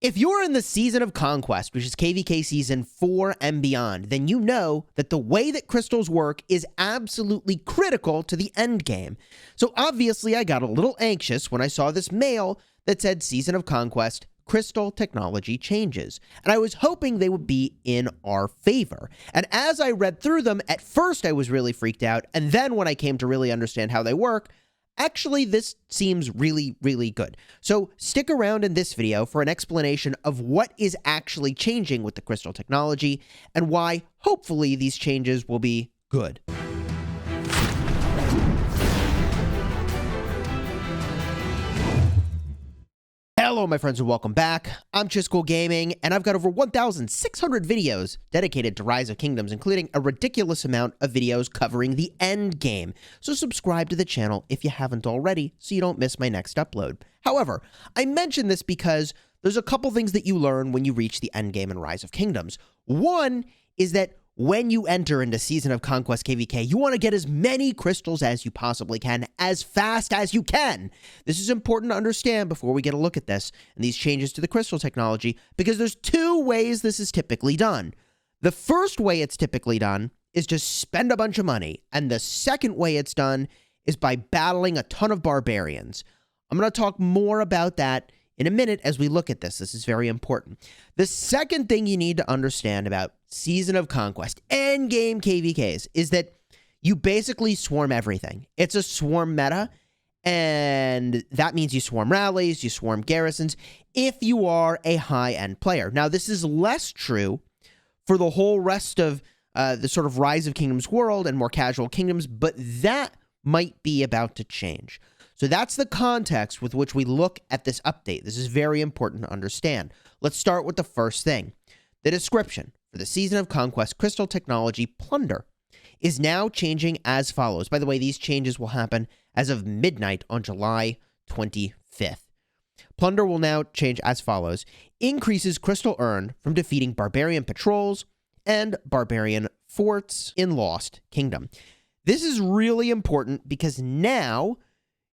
If you're in the Season of Conquest, which is KVK Season 4 and beyond, then you know that the way that crystals work is absolutely critical to the end game. So obviously I got a little anxious when I saw this mail that said Season of Conquest, crystal technology changes. And I was hoping they would be in our favor. And as I read through them, at first I was really freaked out, and then when I came to really understand how they work, actually, this seems really, really good. So stick around in this video for an explanation of what is actually changing with the crystal technology and why, hopefully, these changes will be good. Hello, my friends, and welcome back. I'm Chisgule Gaming, and I've got over 1,600 videos dedicated to Rise of Kingdoms, including a ridiculous amount of videos covering the end game. So subscribe to the channel if you haven't already, so you don't miss my next upload. However, I mention this because there's a couple things that you learn when you reach the end game in Rise of Kingdoms. One is that when you enter into Season of Conquest KVK, you want to get as many crystals as you possibly can, as fast as you can. This is important to understand before we get a look at this and these changes to the crystal technology, because there's two ways this is typically done. The first way it's typically done is just spend a bunch of money, and the second way it's done is by battling a ton of barbarians. I'm going to talk more about that in a minute as we look at this. This is very important. The second thing you need to understand about Season of Conquest, endgame KVKs, is that you basically swarm everything. It's a swarm meta, and that means you swarm rallies, you swarm garrisons, if you are a high-end player. Now, this is less true for the whole rest of the sort of Rise of Kingdoms world and more casual kingdoms, but that might be about to change. So that's the context with which we look at this update. This is very important to understand. Let's start with the first thing. The description for the Season of Conquest crystal technology plunder is now changing as follows. By the way, these changes will happen as of midnight on July 25th. Plunder will now change as follows. Increases crystal earned from defeating barbarian patrols and barbarian forts in Lost Kingdom. This is really important because now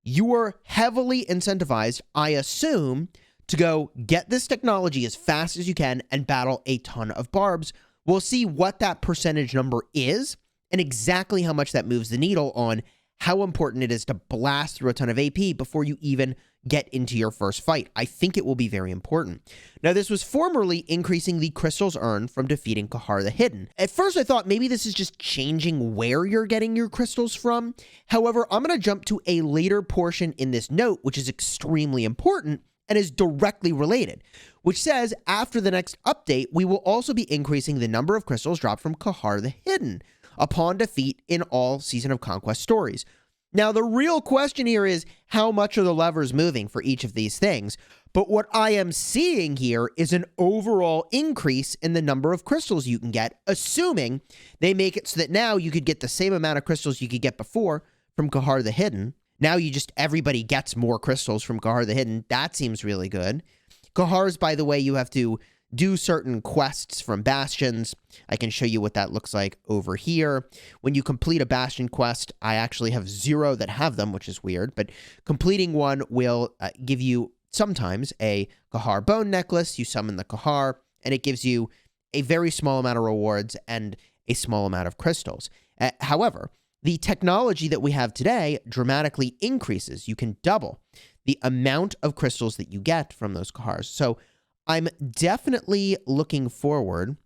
you are heavily incentivized, I assume, to go get this technology as fast as you can and battle a ton of barbs. We'll see what that percentage number is and exactly how much that moves the needle on how important it is to blast through a ton of AP before you even get into your first fight. I think it will be very important. Now, this was formerly increasing the crystals earned from defeating Kahar the Hidden. At first, I thought maybe this is just changing where you're getting your crystals from. However, I'm going to jump to a later portion in this note, which is extremely important and is directly related, which says after the next update, we will also be increasing the number of crystals dropped from Kahar the Hidden upon defeat in all Season of Conquest stories. Now, the real question here is how much are the levers moving for each of these things? But what I am seeing here is an overall increase in the number of crystals you can get, assuming they make it so that now you could get the same amount of crystals you could get before from Kahar the Hidden. Now everybody gets more crystals from Kahar the Hidden. That seems really good. Kahar's, by the way, you have to do certain quests from bastions. I can show you what that looks like over here. When you complete a bastion quest, I actually have 0 that have them, which is weird, but completing one will give you sometimes a Kahar bone necklace. You summon the Kahar, and it gives you a very small amount of rewards and a small amount of crystals. However, the technology that we have today dramatically increases. You can double the amount of crystals that you get from those Kahars. So I'm definitely looking forward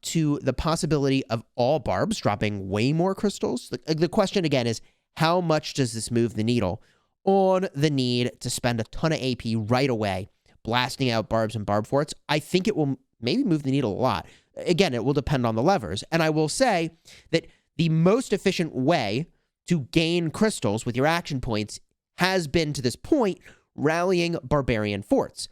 to the possibility of all barbs dropping way more crystals. The question again is, how much does this move the needle on the need to spend a ton of AP right away blasting out barbs and barb forts? I think it will maybe move the needle a lot. Again, it will depend on the levers. And I will say that the most efficient way to gain crystals with your action points has been, to this point, rallying barbarian forts.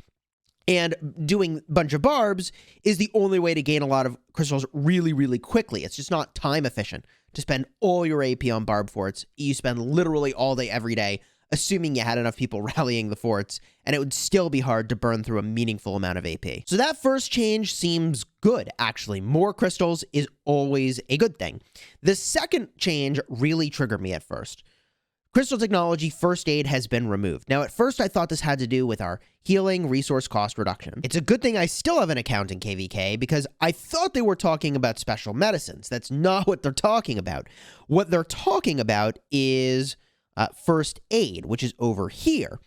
And doing a bunch of barbs is the only way to gain a lot of crystals really, really quickly. It's just not time efficient to spend all your AP on barb forts. You spend literally all day, every day, assuming you had enough people rallying the forts, and it would still be hard to burn through a meaningful amount of AP. So that first change seems good, actually. More crystals is always a good thing. The second change really triggered me at first. Crystal technology first aid has been removed. Now, at first, I thought this had to do with our healing resource cost reduction. It's a good thing I still have an account in KVK because I thought they were talking about special medicines. That's not what they're talking about. What they're talking about is first aid, which is over here.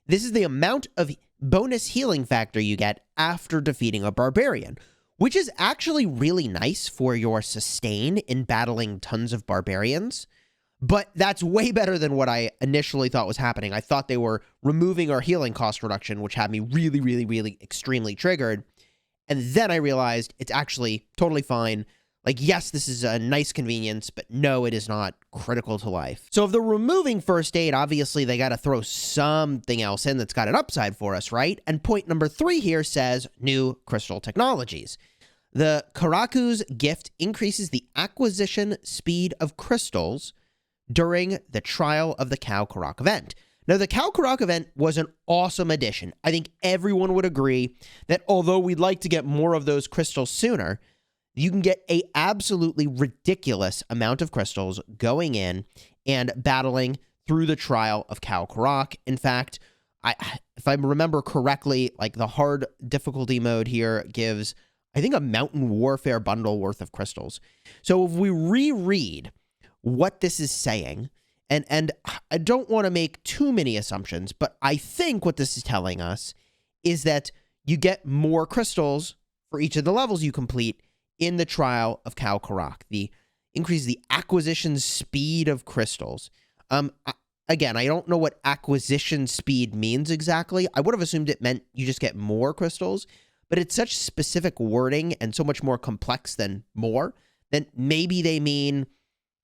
This is the amount of bonus healing factor you get after defeating a barbarian, which is actually really nice for your sustain in battling tons of barbarians. But that's way better than what I initially thought was happening. I thought they were removing our healing cost reduction, which had me really, really, really extremely triggered. And then I realized it's actually totally fine. Like, yes, this is a nice convenience, but no, it is not critical to life. So if they're removing first aid, obviously they got to throw something else in that's got an upside for us, right? And point number 3 here says new crystal technologies. The Karaku's gift increases the acquisition speed of crystals during the Trial of the Khal Karak event. Now, the Khal Karak event was an awesome addition. I think everyone would agree that although we'd like to get more of those crystals sooner, you can get a absolutely ridiculous amount of crystals going in and battling through the Trial of Khal Karak. In fact, if I remember correctly, like the hard difficulty mode here gives, I think, a Mountain Warfare bundle worth of crystals. So if we reread what this is saying, and I don't want to make too many assumptions, but I think what this is telling us is that you get more crystals for each of the levels you complete in the Trial of Khal Karak. The increase the acquisition speed of crystals. Again, I don't know what acquisition speed means exactly. I would have assumed it meant you just get more crystals, but it's such specific wording and so much more complex than more, then maybe they mean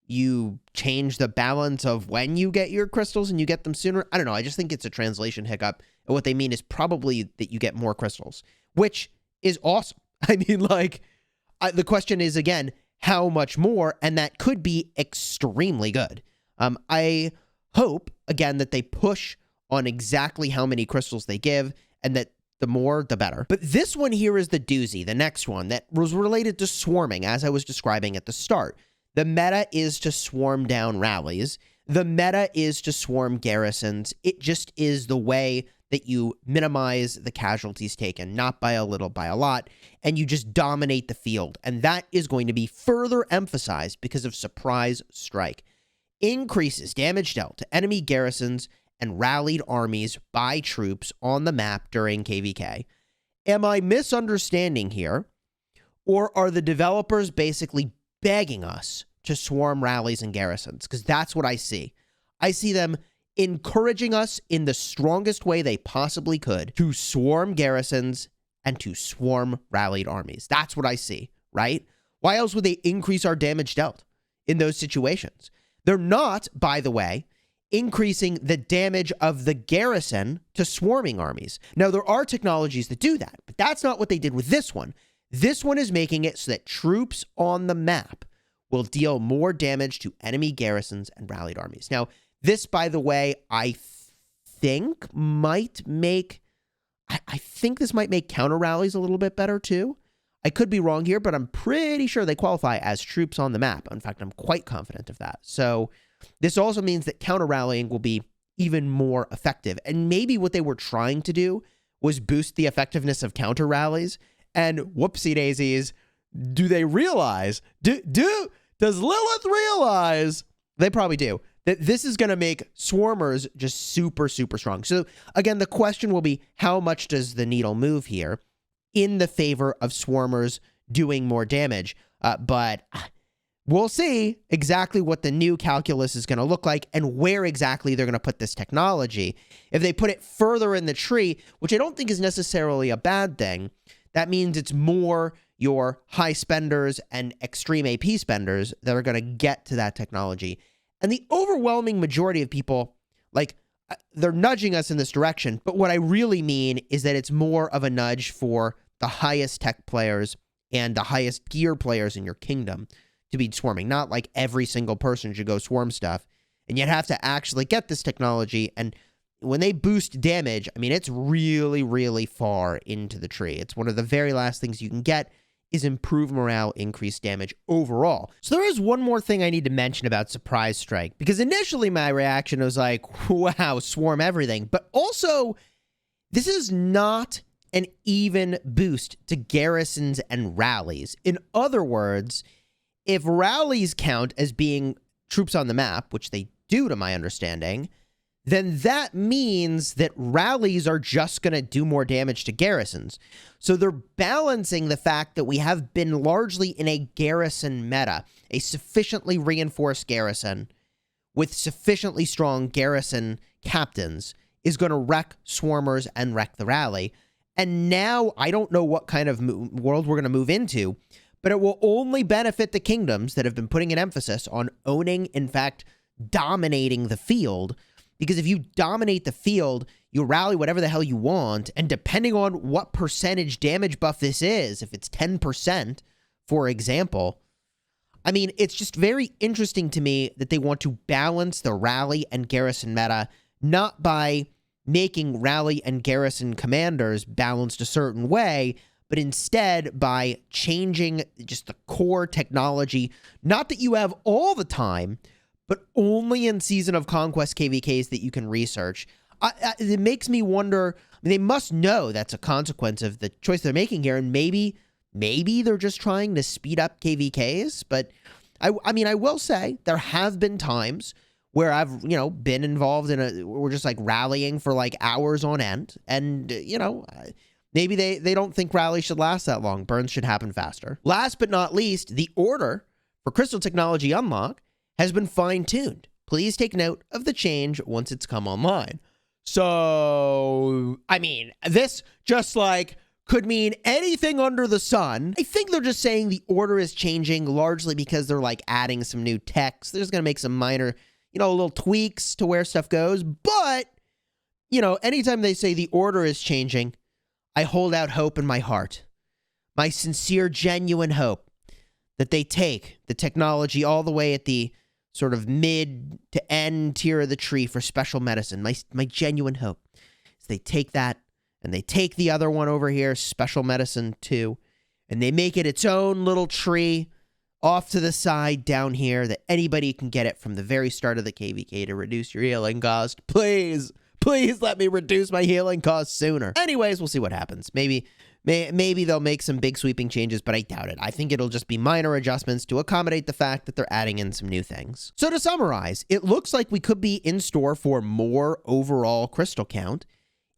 you change the balance of when you get your crystals and you get them sooner. I don't know. I just think it's a translation hiccup. And what they mean is probably that you get more crystals, which is awesome. I mean, like, the question is, again, how much more? And that could be extremely good. I hope, again, that they push on exactly how many crystals they give and that the more, the better. But this one here is the doozy, the next one that was related to swarming, as I was describing at the start. The meta is to swarm down rallies. The meta is to swarm garrisons. It just is the way that you minimize the casualties taken, not by a little, by a lot, and you just dominate the field. And that is going to be further emphasized because of Surprise Strike. Increases damage dealt to enemy garrisons and rallied armies by troops on the map during KVK. Am I misunderstanding here? Or are the developers basically begging us to swarm rallies and garrisons? Because that's what I see. I see them encouraging us in the strongest way they possibly could to swarm garrisons and to swarm rallied armies. That's what I see, right? Why else would they increase our damage dealt in those situations? They're not, by the way, increasing the damage of the garrison to swarming armies. Now, there are technologies that do that, but that's not what they did with this one. This one is making it so that troops on the map will deal more damage to enemy garrisons and rallied armies. Now, this, by the way, I think might make... I think this might make counter rallies a little bit better, too. I could be wrong here, but I'm pretty sure they qualify as troops on the map. In fact, I'm quite confident of that. So this also means that counter rallying will be even more effective. And maybe what they were trying to do was boost the effectiveness of counter rallies. And whoopsie daisies, do they realize? Does Lilith realize? They probably do. That this is going to make swarmers just super, super strong. So again, the question will be, how much does the needle move here in the favor of swarmers doing more damage? But we'll see exactly what the new calculus is going to look like and where exactly they're going to put this technology. If they put it further in the tree, which I don't think is necessarily a bad thing, that means it's more your high spenders and extreme AP spenders that are going to get to that technology. And the overwhelming majority of people, like, they're nudging us in this direction. But what I really mean is that it's more of a nudge for the highest tech players and the highest gear players in your kingdom to be swarming. Not like every single person should go swarm stuff. And you'd have to actually get this technology. And when they boost damage, I mean, it's really, really far into the tree. It's one of the very last things you can get is improve morale, increase damage overall. So there is one more thing I need to mention about Surprise Strike, because initially my reaction was like, wow, swarm everything. But also, this is not an even boost to garrisons and rallies. In other words, if rallies count as being troops on the map, which they do to my understanding, then that means that rallies are just going to do more damage to garrisons. So they're balancing the fact that we have been largely in a garrison meta, a sufficiently reinforced garrison with sufficiently strong garrison captains is going to wreck swarmers and wreck the rally. And now I don't know what kind of world we're going to move into, but it will only benefit the kingdoms that have been putting an emphasis on owning, in fact, dominating the field. Because if you dominate the field, you rally whatever the hell you want, and depending on what percentage damage buff this is, if it's 10%, for example, I mean, it's just very interesting to me that they want to balance the rally and garrison meta, not by making rally and garrison commanders balanced a certain way, but instead by changing just the core technology, not that you have all the time, but only in Season of Conquest KVKs that you can research. It makes me wonder, I mean, they must know that's a consequence of the choice they're making here, and maybe they're just trying to speed up KVKs, but I mean, I will say there have been times where I've, been involved in we're just like rallying for like hours on end, and, maybe they don't think rallies should last that long. Burns should happen faster. Last but not least, the order for Crystal Technology Unlock has been fine-tuned. Please take note of the change once it's come online. So, I mean, this just like could mean anything under the sun. I think they're just saying the order is changing largely because they're like adding some new text. They're just going to make some minor, little tweaks to where stuff goes. But, anytime they say the order is changing, I hold out hope in my heart. My sincere, genuine hope that they take the technology all the way at the sort of mid to end tier of the tree for special medicine. My genuine hope is they take that and they take the other one over here, special medicine 2, and they make it its own little tree off to the side down here that anybody can get it from the very start of the KVK to reduce your healing cost. Please let me reduce my healing cost sooner. Anyways, we'll see what happens. Maybe they'll make some big sweeping changes, but I doubt it. I think it'll just be minor adjustments to accommodate the fact that they're adding in some new things. So to summarize, it looks like we could be in store for more overall crystal count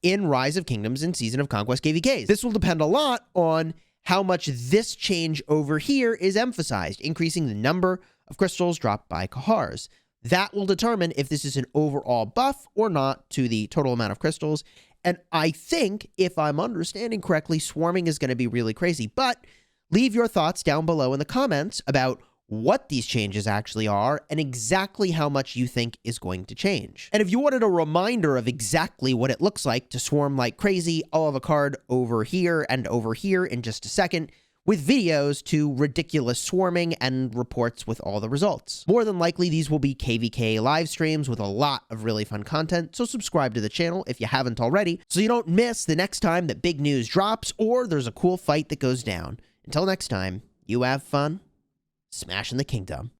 in Rise of Kingdoms and Season of Conquest KVKs. This will depend a lot on how much this change over here is emphasized, increasing the number of crystals dropped by Kahars. That will determine if this is an overall buff or not to the total amount of crystals. And I think, if I'm understanding correctly, swarming is going to be really crazy. But leave your thoughts down below in the comments about what these changes actually are and exactly how much you think is going to change. And if you wanted a reminder of exactly what it looks like to swarm like crazy, I'll have a card over here and over here in just a second, with videos to ridiculous swarming and reports with all the results. More than likely, these will be KVK live streams with a lot of really fun content, so subscribe to the channel if you haven't already, so you don't miss the next time that big news drops or there's a cool fight that goes down. Until next time, you have fun smashing the kingdom.